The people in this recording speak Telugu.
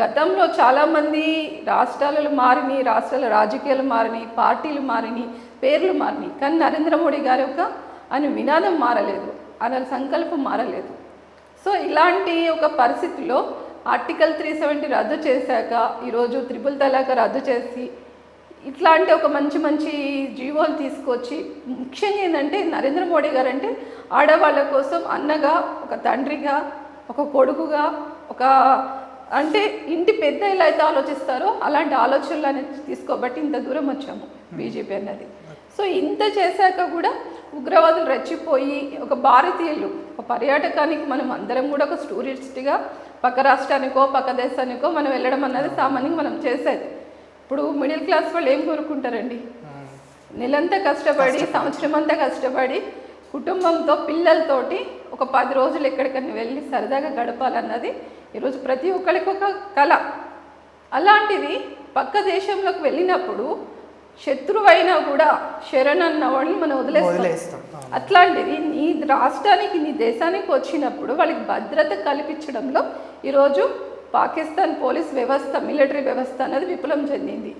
గతంలో చాలామంది రాష్ట్రాలు మారినాయి, రాష్ట్రాల రాజకీయాలు మారినాయి, పార్టీలు మారినాయి, పేర్లు మారినాయి. కానీ నరేంద్ర మోడీ గారి యొక్క ఆయన వినాదం మారలేదు, ఆయన సంకల్పం మారలేదు. సో ఇలాంటి ఒక పరిస్థితిలో ఆర్టికల్ 370 రద్దు చేశాక ఈరోజు త్రిపుల్ తలాక్ రద్దు చేసి ఇట్లాంటి ఒక మంచి మంచి జీవోలు తీసుకొచ్చి ముఖ్యంగా ఏంటంటే నరేంద్ర మోడీ గారు అంటే ఆడవాళ్ళ కోసం అన్నగా, ఒక తండ్రిగా, ఒక కొడుకుగా, ఒక అంటే ఇంటి పెద్ద ఎలా అయితే ఆలోచిస్తారో అలాంటి ఆలోచనలు అనేది తీసుకోబట్టి ఇంత దూరం వచ్చాము బీజేపీ అన్నది. సో ఇంత చేశాక కూడా ఉగ్రవాదులు రెచ్చిపోయి ఒక భారతీయులు ఒక పర్యాటకానికి మనం అందరం కూడా ఒక టూరిస్ట్గా పక్క రాష్ట్రానికో పక్క దేశానికో మనం వెళ్ళడం అన్నది సామాన్యంగా మనం చేసేది. ఇప్పుడు మిడిల్ క్లాస్ వాళ్ళు ఏం కోరుకుంటారండి? నెలంతా కష్టపడి, సంవత్సరం అంతా కష్టపడి కుటుంబంతో పిల్లలతోటి ఒక 10 రోజులు ఎక్కడికైనా వెళ్ళి సరదాగా గడపాలన్నది ఈరోజు ప్రతి ఒక్కరికి ఒక కళ. అలాంటిది పక్క దేశంలోకి వెళ్ళినప్పుడు శత్రువైనా కూడా శరణ్ అన్న వాళ్ళని మనం వదిలేస్తాం. అట్లాంటిది నీ రాష్ట్రానికి, నీ దేశానికి వచ్చినప్పుడు వాళ్ళకి భద్రత కల్పించడంలో ఈరోజు పాకిస్తాన్ పోలీస్ వ్యవస్థ, మిలిటరీ వ్యవస్థ అనేది విఫలం చెందింది.